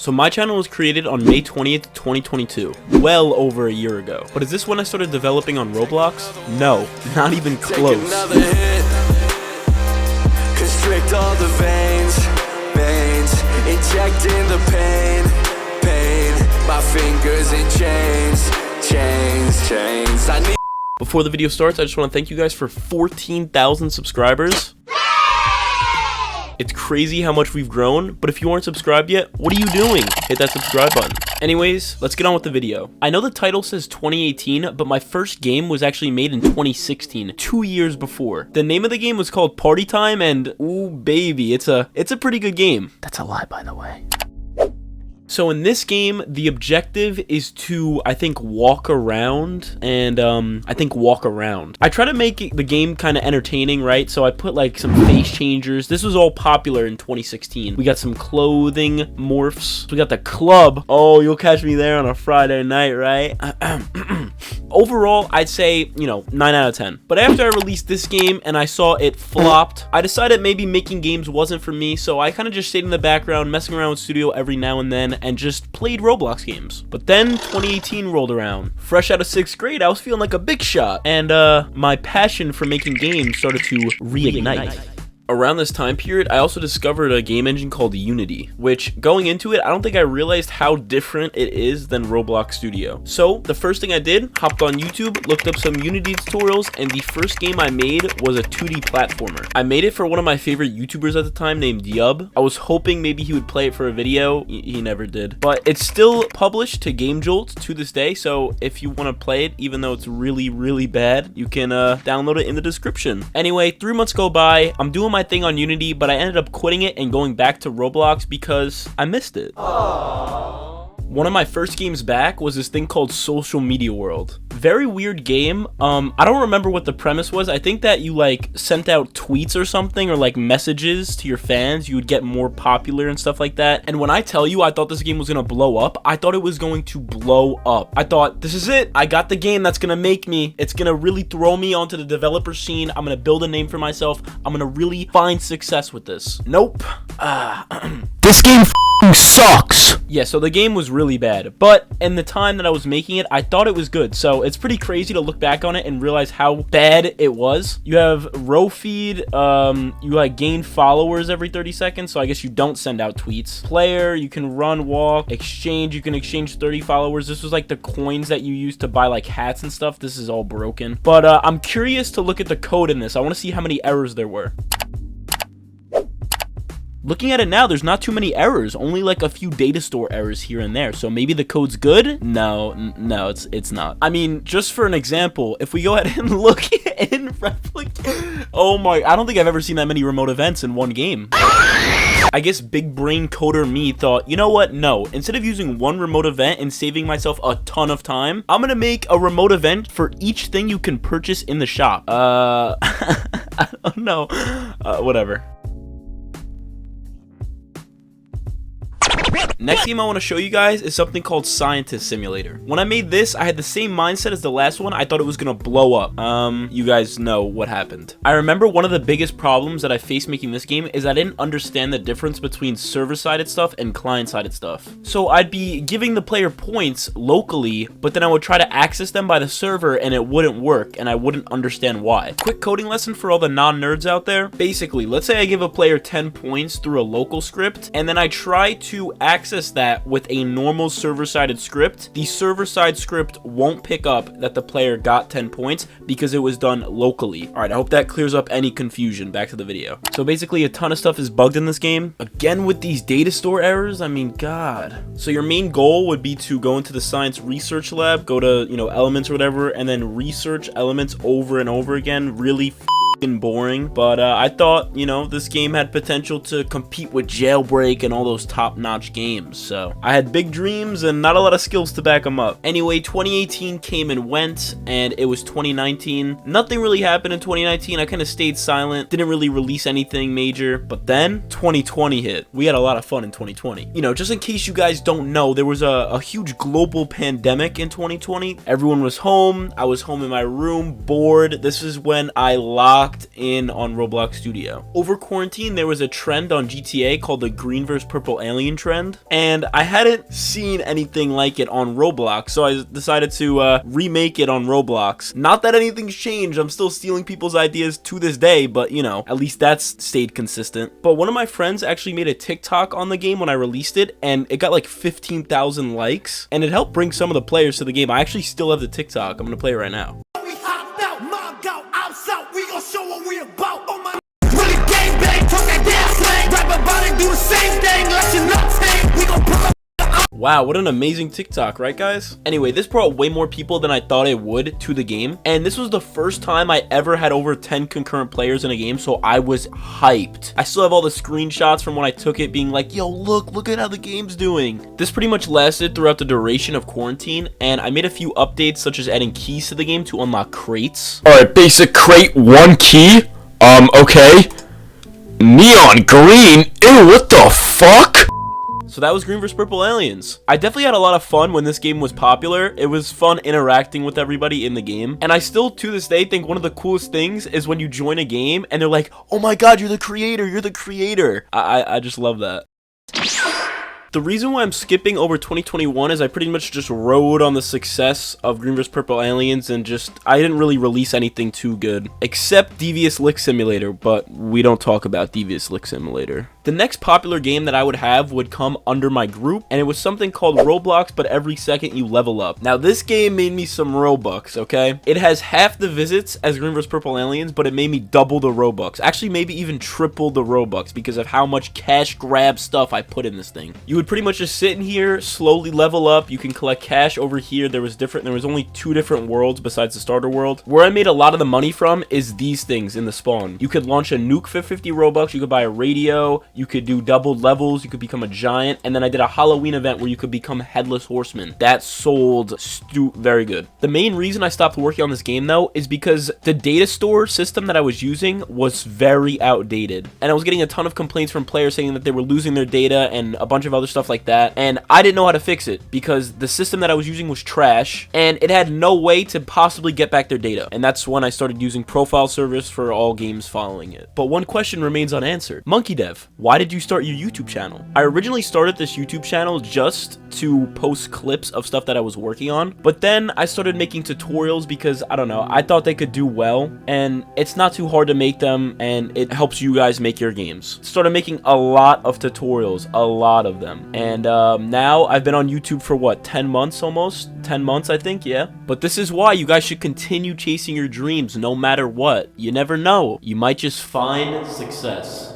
So my channel was created on May 20th, 2022, well over a year ago. But is this when I started developing on Roblox? No, not even close. Take another hit, constrict all the veins, injecting the pain, my fingers in chains, I need. Before the video starts, I just want to thank you guys for 14,000 subscribers. It's crazy how much we've grown, but if you aren't subscribed yet, what are you doing? Hit that subscribe button. Anyways, let's get on with the video. I know the title says 2018, but my first game was actually made in 2016, 2 years before. The name of the game was called Party Time, and ooh baby, it's a pretty good game. That's a lie, by the way. So in this game, the objective is to, I think, walk around, and I try to make the game kind of entertaining, right? So I put like some face changers. This was all popular in 2016. We got some clothing morphs. We got the club. Oh, you'll catch me there on a Friday night, right? Overall, I'd say, 9 out of 10. But after I released this game and I saw it flopped, I decided maybe making games wasn't for me, so I kind of just stayed in the background, messing around with Studio every now and then, and just played Roblox games. But then 2018 rolled around. Fresh out of 6th grade, I was feeling like a big shot, and my passion for making games started to reignite. Around this time period, I also discovered a game engine called Unity, which, going into it, I don't think I realized how different it is than Roblox Studio. So, the first thing I did, hopped on YouTube, looked up some Unity tutorials, and the first game I made was a 2D platformer. I made it for one of my favorite YouTubers at the time named Yub. I was hoping maybe he would play it for a video. He never did. But it's still published to Game Jolt to this day, so if you want to play it, even though it's really, really bad, you can download it in the description. Anyway, 3 months go by, I'm doing my thing on Unity, but I ended up quitting it and going back to Roblox because I missed it. Aww. One of my first games back was this thing called Social Media World. Very weird game. I don't remember what the premise was. I think that you like sent out tweets or something, or like messages to your fans. You would get more popular and stuff like that. And when I tell you I thought this game was gonna blow up, I thought it was going to blow up. I thought, this is it. I got the game that's gonna make me. It's gonna really throw me onto the developer scene. I'm gonna build a name for myself. I'm gonna really find success with this. Nope. This game sucks. Yeah, so the game was really bad, but in the time that I was making it, I thought it was good. So it's pretty crazy to look back on it and realize how bad it was. You have row feed, you like gain followers every 30 seconds, so I guess you don't send out tweets. Player, you can run, walk, exchange, you can exchange 30 followers. This was like the coins that you use to buy like hats and stuff. This is all broken, but I'm curious to look at the code in this. I want to see how many errors there were. Looking at it now, there's not too many errors, only like a few data store errors here and there. So maybe the code's good? No, it's not. I mean, just for an example, if we go ahead and look in replicate, oh my, I don't think I've ever seen that many remote events in one game. I guess big brain coder me thought, you know what? No, instead of using one remote event and saving myself a ton of time, I'm gonna make a remote event for each thing you can purchase in the shop. I don't know. Whatever. Next game I want to show you guys is something called Scientist Simulator. When I made this, I had the same mindset as the last one. I thought it was gonna blow up. You guys know what happened. I remember one of the biggest problems that I faced making this game is I didn't understand the difference between server-sided stuff and client-sided stuff. So I'd be giving the player points locally, but then I would try to access them by the server and it wouldn't work, and I wouldn't understand why. Quick coding lesson for all the non-nerds out there. Basically, let's say I give a player 10 points through a local script, and then I try to access that with a normal server-sided script. The server-side script won't pick up that the player got 10 points because it was done locally. Alright, I hope that clears up any confusion. Back to the video. So basically, a ton of stuff is bugged in this game. Again, with these data store errors, I mean, God. So your main goal would be to go into the science research lab, go to, elements or whatever, and then research elements over and over again. Really boring, but I thought, this game had potential to compete with Jailbreak and all those top-notch games, so I had big dreams and not a lot of skills to back them up. Anyway, 2018 came and went, and it was 2019. Nothing really happened in 2019. I kind of stayed silent, didn't really release anything major, but then 2020 hit. We had a lot of fun in 2020. Just in case you guys don't know, there was a huge global pandemic in 2020. Everyone was home. I was home in my room, bored. This is when I lost locked in on Roblox Studio. Over quarantine, there was a trend on GTA called the green vs purple alien trend, and I hadn't seen anything like it on Roblox, so I decided to remake it on Roblox. Not that anything's changed, I'm still stealing people's ideas to this day, but you know, at least that's stayed consistent. But one of my friends actually made a TikTok on the game when I released it, and it got like 15,000 likes, and it helped bring some of the players to the game. I actually still have the TikTok. I'm gonna play it right now. We hopped out, mom go outside, we gon' show what we about. Oh my, really gang bang, talk that damn slang, rap about it, do the same thing, let you nuts hang, we gon' pull up. Wow, what an amazing TikTok, right guys? Anyway, this brought way more people than I thought it would to the game, and this was the first time I ever had over 10 concurrent players in a game, so I was hyped. I still have all the screenshots from when I took it being like, yo, look at how the game's doing. This pretty much lasted throughout the duration of quarantine, and I made a few updates such as adding keys to the game to unlock crates. Alright, basic crate, 1 key. Okay. Neon green? Ew, what the fuck? So that was Green vs Purple Aliens. I definitely had a lot of fun when this game was popular. It was fun interacting with everybody in the game. And I still, to this day, think one of the coolest things is when you join a game and they're like, oh my god, you're the creator, you're the creator. I just love that. The reason why I'm skipping over 2021 is I pretty much just rode on the success of Green vs Purple Aliens and I didn't really release anything too good. Except Devious Lick Simulator, but we don't talk about Devious Lick Simulator. The next popular game that I would have would come under my group, and it was something called Roblox, but every second you level up. Now, this game made me some Robux, okay? It has half the visits as Green vs Purple Aliens, but it made me double the Robux. Actually, maybe even triple the Robux because of how much cash grab stuff I put in this thing. You would pretty much just sit in here, slowly level up. You can collect cash over here. There was only 2 different worlds besides the starter world. Where I made a lot of the money from is these things in the spawn. You could launch a nuke for 50 Robux. You could buy a radio. You could do doubled levels. You could become a giant. And then I did a Halloween event where you could become Headless Horseman. That sold very good. The main reason I stopped working on this game though is because the data store system that I was using was very outdated. And I was getting a ton of complaints from players saying that they were losing their data and a bunch of other stuff like that. And I didn't know how to fix it because the system that I was using was trash and it had no way to possibly get back their data. And that's when I started using profile service for all games following it. But one question remains unanswered. MonkeyDev, why did you start your YouTube channel? I originally started this YouTube channel just to post clips of stuff that I was working on, but then I started making tutorials because, I don't know, I thought they could do well, and it's not too hard to make them, and it helps you guys make your games. Started making a lot of tutorials, a lot of them, and now I've been on YouTube for what, 10 months almost? 10 months, I think, yeah. But this is why you guys should continue chasing your dreams no matter what. You never know. You might just find success.